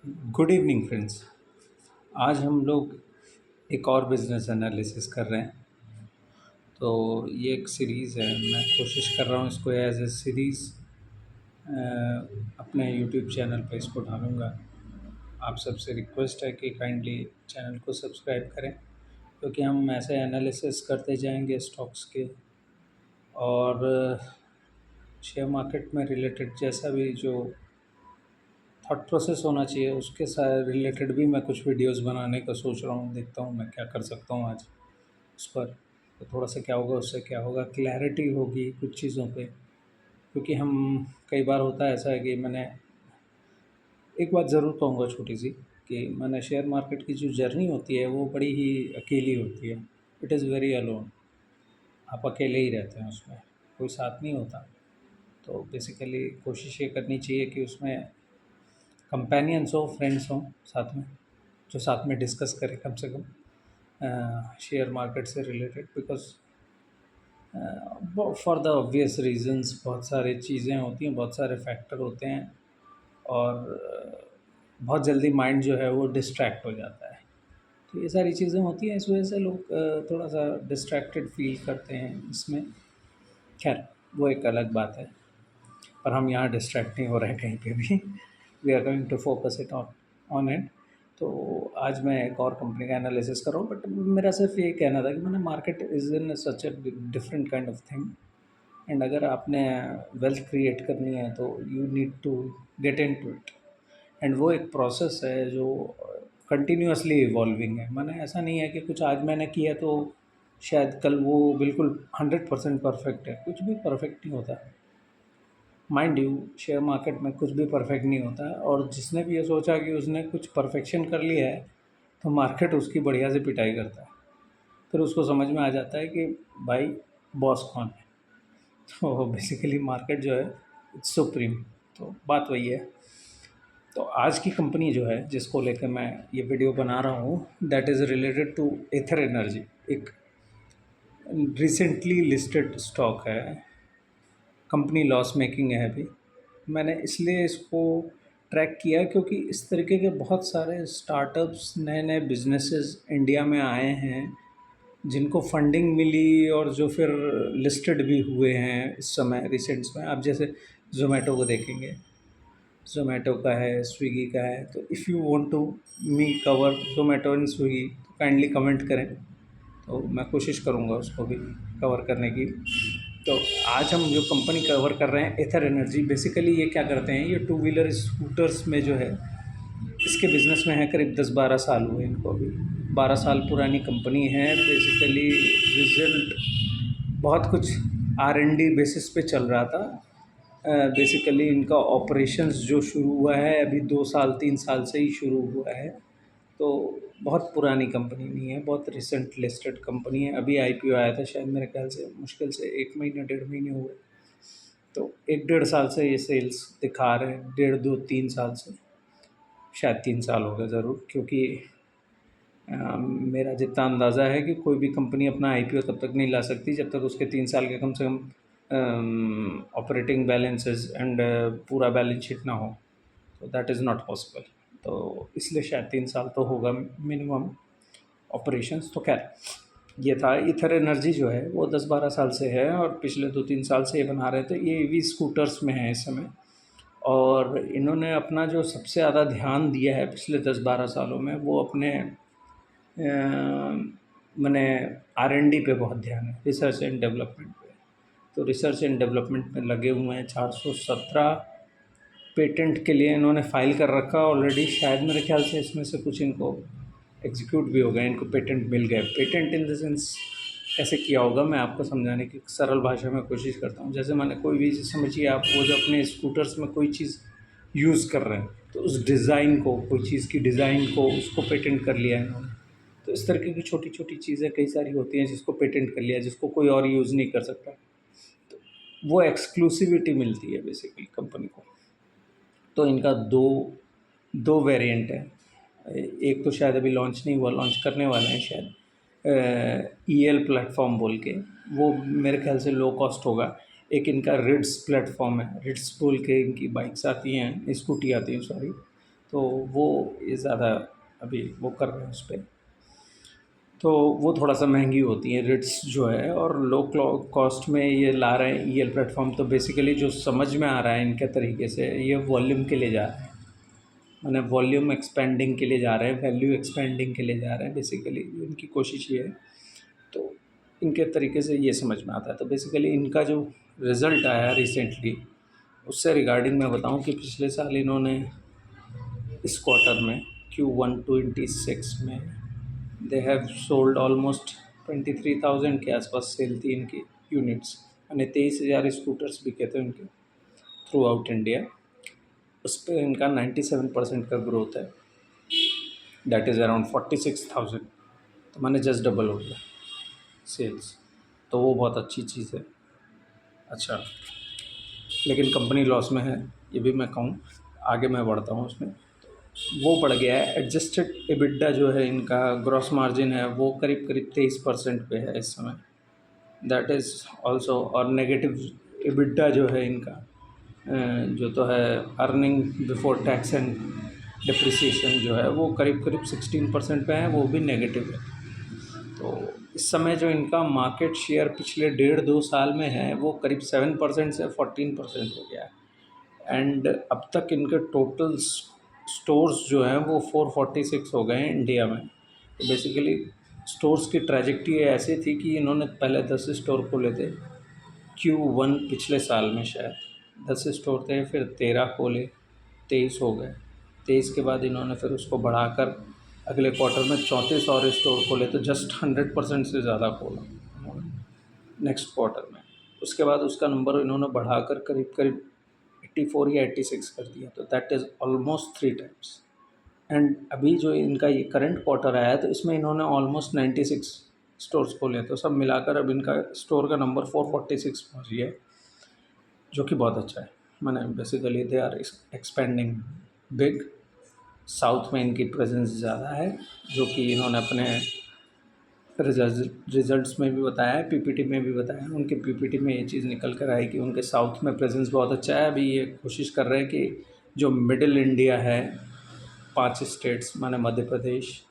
Good evening friends. आज हम लोग एक और बिजनेस एनालिसिस कर रहे हैं। तो ये एक सीरीज़ है, मैं कोशिश कर रहा हूँ इसको एज ए सीरीज़ अपने यूट्यूब चैनल पे इसको डालूँगा। आप सबसे रिक्वेस्ट है कि काइंडली चैनल को सब्सक्राइब करें, क्योंकि हम ऐसे एनालिसिस करते जाएंगे स्टॉक्स के और शेयर मार्केट में रिलेटेड जैसा भी जो थॉट प्रोसेस होना चाहिए उसके साथ रिलेटेड भी मैं कुछ वीडियोस बनाने का सोच रहा हूँ। देखता हूँ मैं क्या कर सकता हूँ आज उस पर। तो थोड़ा सा क्या होगा, उससे क्या होगा, क्लैरिटी होगी कुछ चीज़ों पे। क्योंकि हम कई बार होता है ऐसा है कि मैंने एक बात ज़रूर कहूँगा छोटी सी, कि मैंने शेयर मार्केट की जो जर्नी होती है वो बड़ी ही अकेली होती है। It is very alone. आप अकेले ही रहते हैं उसमें, कोई साथ नहीं होता। तो बेसिकली कोशिश ये करनी चाहिए कि उसमें कंपेनियंस हो, फ्रेंड्स हों साथ में, जो साथ में डिस्कस करें कम से कम शेयर मार्केट से related. Because for the obvious reasons बहुत सारी चीज़ें होती हैं, बहुत सारे फैक्टर होते हैं और बहुत जल्दी माइंड जो है वो डिस्ट्रैक्ट हो जाता है। तो ये सारी चीज़ें होती हैं, इस वजह से लोग थोड़ा सा डिस्ट्रैक्टेड फील करते हैं इसमें। खैर, वो एक अलग बात है। पर हम यहाँ डिस्ट्रैक्ट नहीं हो रहे हैं कहीं पे भी। We are going to focus it on on it. तो आज मैं एक और कंपनी का एनालिसिस कर रहा हूँ, बट मेरा सिर्फ ये कहना था कि मैंने market is in such a different kind of thing. And अगर आपने वेल्थ क्रिएट करनी है तो you need to get in to it. And वो एक प्रोसेस है जो कंटिन्यूसली इवॉल्विंग है। मैंने ऐसा नहीं है कि कुछ आज मैंने किया तो शायद कल वो बिल्कुल 100% परफेक्ट है। कुछ भी परफेक्ट नहीं होता। माइंड यू, शेयर मार्केट में कुछ भी परफेक्ट नहीं होता है। और जिसने भी ये सोचा कि उसने कुछ परफेक्शन कर लिया है तो मार्केट उसकी बढ़िया से पिटाई करता है। फिर उसको समझ में आ जाता है कि भाई बॉस कौन है। तो बेसिकली मार्केट जो है इट्स सुप्रीम। तो बात वही है। तो आज की कंपनी जो है जिसको लेकर मैं ये वीडियो बना रहा हूँ, that is related to Ather energy. एक रिसेंटली लिस्टेड स्टॉक है, कंपनी लॉस मेकिंग है अभी। मैंने इसलिए इसको ट्रैक किया क्योंकि इस तरीके के बहुत सारे स्टार्टअप्स, नए नए बिजनेसेस इंडिया में आए हैं जिनको फंडिंग मिली और जो फिर लिस्टेड भी हुए हैं इस समय रिसेंट्स में। आप जैसे ज़ोमैटो को देखेंगे, ज़ोमैटो का है, स्विगी का है। तो if you want to me cover Zomato and Swiggy तो काइंडली कमेंट करें, तो मैं कोशिश करूँगा उसको भी कवर करने की। तो आज हम जो कंपनी कवर कर रहे हैं एथर एनर्जी, बेसिकली ये क्या करते हैं, ये टू व्हीलर स्कूटर्स में जो है इसके बिज़नेस में है। करीब 10-12 साल हुए इनको अभी। 12 साल पुरानी कंपनी है। बेसिकली रिज़ल्ट बहुत कुछ R&D बेसिस पे चल रहा था। बेसिकली इनका ऑपरेशंस जो शुरू हुआ है अभी 2 साल 3 साल से ही शुरू हुआ है। तो बहुत पुरानी कंपनी नहीं है, बहुत रिसेंट लिस्टेड कंपनी है। अभी IPO आया था शायद, मेरे ख्याल से मुश्किल से 1 महीना 1.5 महीने हुए। तो 1-1.5 साल से ये सेल्स दिखा रहे हैं, 1.5-2-3 साल से। शायद 3 साल हो गए ज़रूर, क्योंकि मेरा जितना अंदाज़ा है कि कोई भी कंपनी अपना IPO तब तक नहीं ला सकती जब तक उसके 3 साल के कम से कम ऑपरेटिंग बैलेंसेस एंड पूरा बैलेंस शीट ना हो। तो दैट इज़ नॉट पॉसिबल। तो इसलिए शायद 3 साल तो होगा मिनिमम ऑपरेशंस। तो खैर, ये था। ईथर एनर्जी जो है वो 10-12 साल से है और पिछले 2-3 साल से ये बना रहे थे। ये EV स्कूटर्स में है इस समय। और इन्होंने अपना जो सबसे ज़्यादा ध्यान दिया है पिछले 10-12 सालों में, वो अपने मैंने R&D पे बहुत ध्यान है, रिसर्च एंड डेवलपमेंट पे। तो रिसर्च एंड डेवलपमेंट में लगे हुए हैं। 417 पेटेंट के लिए इन्होंने फ़ाइल कर रखा ऑलरेडी। शायद मेरे ख्याल से इसमें से कुछ इनको एग्जीक्यूट भी हो गए, इनको पेटेंट मिल गए। पेटेंट इन द सेंस कैसे किया होगा, मैं आपको समझाने की सरल भाषा में कोशिश करता हूँ। जैसे मैंने कोई भी चीज़, समझिए आप वो जो अपने स्कूटर्स में कोई चीज़ यूज़ कर रहे हैं तो उस डिज़ाइन को, कोई चीज़ की डिज़ाइन को, उसको पेटेंट कर लिया है इन्होंने। तो इस तरीके की छोटी छोटी चीज़ें कई सारी होती हैं जिसको पेटेंट कर लिया, जिसको कोई और यूज़ नहीं कर सकता। तो वो एक्सक्लूसिविटी मिलती है बेसिकली कंपनी को। तो इनका दो दो वेरिएंट है। एक तो शायद अभी लॉन्च नहीं हुआ, लॉन्च करने वाले हैं शायद, EL प्लेटफॉर्म बोल के। वो मेरे ख्याल से लो कॉस्ट होगा। एक इनका रिड्स प्लेटफॉर्म है, रिड्स बोल के इनकी बाइक्स आती हैं, स्कूटी आती हैं सॉरी। तो वो ये ज़्यादा अभी वो कर रहे हैं उस पे, तो वो थोड़ा सा महंगी होती है रिट्स जो है, और लो कॉस्ट में ये ला रहे हैं ईएल प्लेटफॉर्म। तो बेसिकली जो समझ में आ रहा है इनके तरीके से, ये वॉल्यूम के लिए जा रहे हैं, माने वॉल्यूम एक्सपेंडिंग के लिए जा रहे हैं, वैल्यू एक्सपेंडिंग के लिए जा रहे हैं, बेसिकली इनकी कोशिश ये है। तो इनके तरीके से ये समझ में आता है। तो बेसिकली इनका जो रिज़ल्ट आया रिसेंटली, उससे रिगार्डिंग मैं बताऊं कि पिछले साल इन्होंने इस क्वार्टर में Q1 26 में दे हैव सोल्ड ऑलमोस्ट 23,000 के आसपास सेल थी इनकी यूनिट्स, यानी 23,000 स्कूटर्स बिके थे उनके थ्रू आउट इंडिया। उस पर इनका 97% का ग्रोथ है, दैट इज़ अराउंड 46,000। तो मैंने जस्ट डबल हो गया सेल्स, तो वो बहुत अच्छी चीज़ है। अच्छा, लेकिन कंपनी लॉस में है, ये भी मैं कहूँ, आगे मैं बढ़ता हूँ उसमें। वो बढ़ गया है। एडजस्टेड एबिडा जो है इनका, ग्रॉस मार्जिन है वो करीब करीब 23% पे है इस समय, दैट इज़ ऑल्सो। और नेगेटिव एबिडा जो है इनका, जो तो है earning before tax and depreciation जो है, वो करीब करीब 16% पे है, वो भी नेगेटिव है। तो इस समय जो इनका मार्केट शेयर पिछले 1.5-2 साल में है, वो करीब 7% से 14% हो गया है। एंड अब तक इनके टोटल स्टोर्स जो हैं वो 446 हो गए हैं इंडिया में। तो बेसिकली स्टोर्स की ट्रैजेक्टरी ऐसी थी कि इन्होंने पहले 10 स्टोर खोले थे Q1 पिछले साल में, शायद 10 स्टोर थे, फिर 13 खोले, 23 हो गए। 23 के बाद इन्होंने फिर उसको बढ़ाकर अगले क्वार्टर में 34 और स्टोर खोले, तो जस्ट 100% से ज़्यादा खोला नेक्स्ट क्वार्टर में। उसके बाद उसका नंबर इन्होंने बढ़ाकर करीब करीब 84 या 86 कर दिया, तो that is almost 3 times. And अभी जो इनका ये करंट क्वार्टर आया है, तो इसमें इन्होंने ऑलमोस्ट 96 स्टोर्स खोले, तो सब मिलाकर अब इनका स्टोर का नंबर 446 पहुँच गया है, जो कि बहुत अच्छा है। मैंने basically they are expanding big. South में इनकी प्रेजेंस ज़्यादा है, जो कि इन्होंने अपने रिजल्ट्स में भी बताया है, पीपीटी में भी बताया है। उनके पीपीटी में ये चीज़ निकल कर आई कि उनके साउथ में प्रेजेंस बहुत अच्छा है। अभी ये कोशिश कर रहे हैं कि जो मिडिल इंडिया है, 5 स्टेट्स माने मध्य प्रदेश,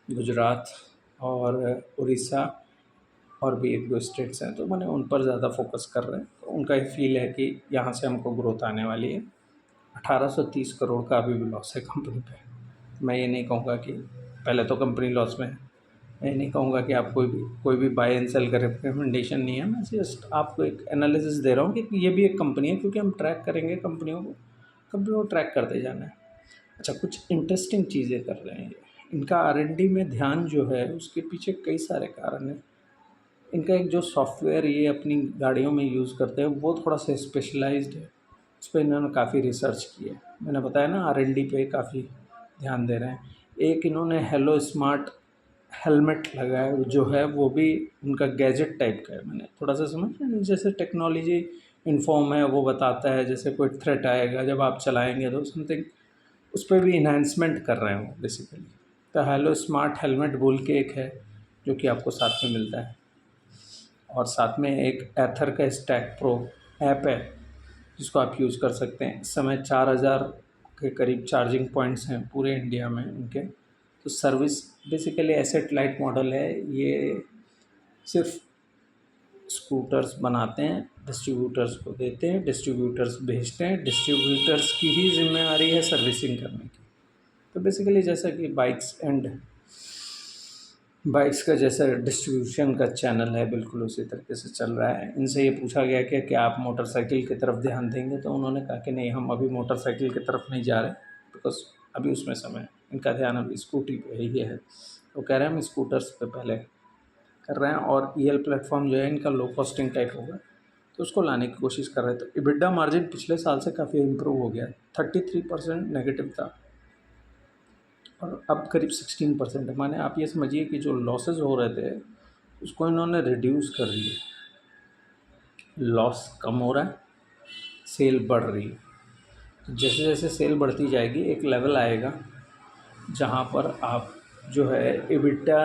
गुजरात और उड़ीसा, और भी 1-2 स्टेट्स हैं, तो मैंने उन पर ज़्यादा फोकस कर रहे हैं। तो उनका ये फील है कि यहाँ से हमको ग्रोथ आने वाली है। 1830 करोड़ का अभी भी लॉस है कंपनी पे। मैं ये नहीं कहूँगा कि पहले तो कंपनी लॉस में है, मैं ये नहीं कहूँगा कि आप कोई भी बाय एंड सेल का रिकमेंडेशन नहीं है। मैं जस्ट आपको एक एनालिसिस दे रहा हूँ कि ये भी एक कंपनी है, क्योंकि हम ट्रैक करेंगे कंपनियों को ट्रैक करते जाना है। अच्छा, कुछ इंटरेस्टिंग चीज़ें कर रहे हैं ये। इनका R&D में ध्यान जो है, उसके पीछे कई सारे कारण हैं। इनका एक जो सॉफ्टवेयर ये अपनी गाड़ियों में यूज़ करते हैं, वो थोड़ा सा स्पेशलाइज्ड है, उस पर इन्होंने काफ़ी रिसर्च की है। मैंने बताया ना, R&D पे काफ़ी ध्यान दे रहे हैं। एक इन्होंने हेलो स्मार्ट हेलमेट लगाया है, जो है वो भी उनका गैजेट टाइप का है। मैंने थोड़ा सा समझ, जैसे टेक्नोलॉजी इन्फॉर्म है, वो बताता है जैसे कोई थ्रेट आएगा जब आप चलाएँगे तो समथिंग, उस पर भी इन्हांसमेंट कर रहे हैं वो बेसिकली। तो हेलो स्मार्ट हेलमेट बोल के एक है, जो कि आपको साथ में मिलता है। और साथ में एक एथर का स्टैक प्रो ऐप है, जिसको आप यूज़ कर सकते हैं। इस समय 4,000 के करीब चार्जिंग पॉइंट्स हैं पूरे इंडिया में उनके। तो service basically asset light model है ये, सिर्फ स्कूटर्स बनाते हैं, डिस्ट्रीब्यूटर्स को देते हैं, डिस्ट्रीब्यूटर्स भेजते हैं, डिस्ट्रीब्यूटर्स की ही जिम्मेदारी है सर्विसिंग करने की। तो बेसिकली जैसा कि बाइक्स का जैसा डिस्ट्रीब्यूशन का चैनल है, बिल्कुल उसी तरीके से चल रहा है। इनसे ये पूछा गया कि क्या आप मोटरसाइकिल की तरफ ध्यान देंगे, तो उन्होंने कहा कि नहीं, हम अभी मोटरसाइकिल की तरफ नहीं जा रहे, बिकॉज़ अभी उसमें समय है। इनका ध्यान अभी स्कूटी पे ही है। वो कह रहे हैं हम स्कूटर्स पे पहले कर रहे हैं, और ईएल प्लेटफॉर्म जो है इनका लो कॉस्टिंग टाइप होगा, तो उसको लाने की कोशिश कर रहे हैं। तो EBITDA मार्जिन पिछले साल से काफ़ी इम्प्रूव हो गया है। 33% नेगेटिव था और अब करीब 16% है। माने आप ये समझिए कि जो लॉसेस हो रहे थे, उसको इन्होंने रिड्यूस कर दिया। लॉस कम हो रहा है, सेल बढ़ रही है। तो जैसे जैसे सेल बढ़ती जाएगी, एक लेवल आएगा जहाँ पर आप जो है EBITDA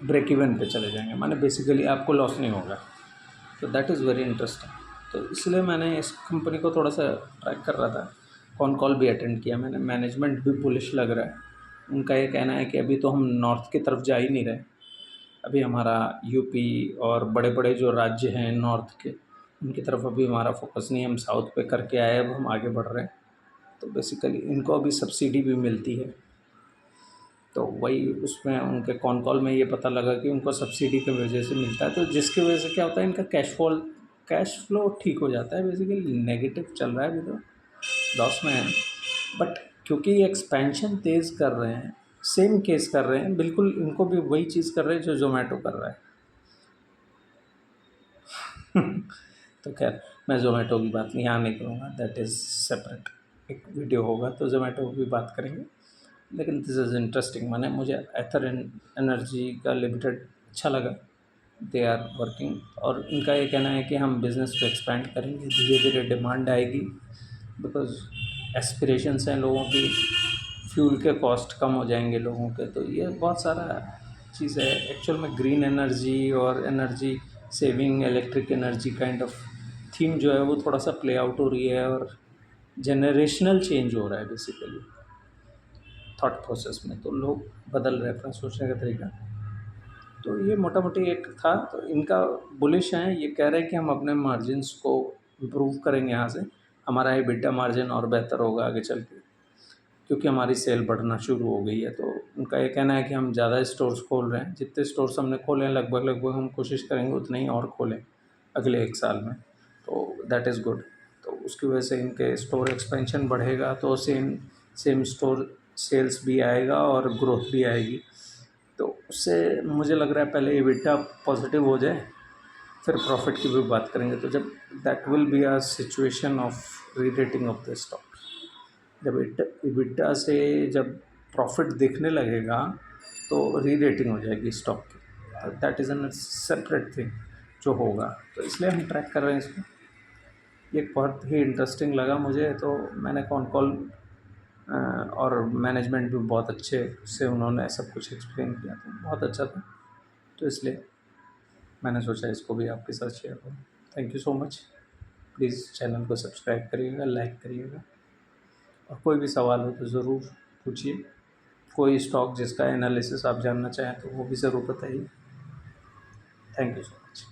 ब्रेक इवन पे चले जाएंगे, माने बेसिकली आपको लॉस नहीं होगा। तो दैट इज़ वेरी इंटरेस्टिंग। तो इसलिए मैंने इस कंपनी को थोड़ा सा ट्रैक कर रहा था। कॉल भी अटेंड किया मैंने, मैनेजमेंट भी बुलिश लग रहा है। उनका ये कहना है कि अभी तो हम नॉर्थ की तरफ जा ही नहीं रहे, अभी हमारा यूपी और बड़े-बड़े जो राज्य हैं नॉर्थ के, उनकी तरफ अभी हमारा फ़ोकस नहीं है, हम साउथ पे करके आए, अब हम आगे बढ़ रहे हैं। तो बेसिकली इनको अभी सब्सिडी भी मिलती है, तो वही उसमें उनके कॉल में ये पता लगा कि उनको सब्सिडी की वजह से मिलता है, तो जिसकी वजह से क्या होता है, इनका कैश फ्लो ठीक हो जाता है। बेसिकली नेगेटिव चल रहा है अभी तो, लॉस में है, बट क्योंकि ये एक्सपेंशन तेज़ कर रहे हैं, सेम केस कर रहे हैं, बिल्कुल इनको भी वही चीज़ कर रहे हैं जो ज़ोमैटो कर रहा है। तो खैर मैं ज़ोमैटो की बात यहाँ नहीं करूँगा, दैट इज़ सेपरेट, एक वीडियो होगा तो ज़ोमैटो की बात करेंगे। लेकिन दिस इज़ इंटरेस्टिंग, माने मुझे एथर एनर्जी का लिमिटेड अच्छा लगा, दे आर वर्किंग, और इनका ये कहना है कि हम बिज़नेस को एक्सपेंड करेंगे, धीरे धीरे डिमांड आएगी, बिकॉज़ एस्पिरेशंस हैं लोगों की, फ्यूल के कॉस्ट कम हो जाएंगे लोगों के, तो ये बहुत सारा चीज़ है। एक्चुअल में ग्रीन एनर्जी और energy saving, electric energy kind of theme जो है वो थोड़ा सा प्ले आउट हो रही है, और जनरेशनल चेंज हो रहा है बेसिकली थॉट प्रोसेस में, तो लोग बदल रहे हैं अपना सोचने का तरीका। तो ये मोटा मोटी एक था, तो इनका बुलिश हैं, ये कह रहे हैं कि हम अपने मार्जिन्स को इम्प्रूव करेंगे यहाँ से, हमारा एबिटा मार्जिन और बेहतर होगा आगे चल के, क्योंकि हमारी सेल बढ़ना शुरू हो गई है। तो उनका ये कहना है कि हम ज़्यादा स्टोर्स खोल रहे हैं, जितने स्टोर्स हमने खोले हैं लगभग हम कोशिश करेंगे उतने ही और खोलें अगले 1 साल में, तो दैट इज़ गुड। तो उसकी वजह से इनके स्टोर एक्सपेंशन बढ़ेगा, तो सेम सेम स्टोर सेल्स भी आएगा और ग्रोथ भी आएगी। तो उससे मुझे लग रहा है पहले एबिटा पॉजिटिव हो जाए, फिर प्रॉफिट की भी बात करेंगे। तो जब that will be a situation of re-rating of the stock, जब एबिटा से जब प्रॉफिट दिखने लगेगा तो री-रेटिंग हो जाएगी स्टॉक की, तो that is an separate thing जो होगा, तो इसलिए हम ट्रैक कर रहे हैं इसको। ये बहुत ही इंटरेस्टिंग लगा मुझे, तो मैंने कॉल और मैनेजमेंट भी बहुत अच्छे से उन्होंने सब कुछ एक्सप्लेन किया, तो बहुत अच्छा था, तो इसलिए मैंने सोचा इसको भी आपके साथ शेयर करूँ। Thank you so much. Please channel को सब्सक्राइब करिएगा, लाइक करिएगा, और कोई भी सवाल हो तो ज़रूर पूछिए। कोई स्टॉक जिसका एनालिसिस आप जानना चाहें तो वो भी ज़रूर बताइए। Thank you so much.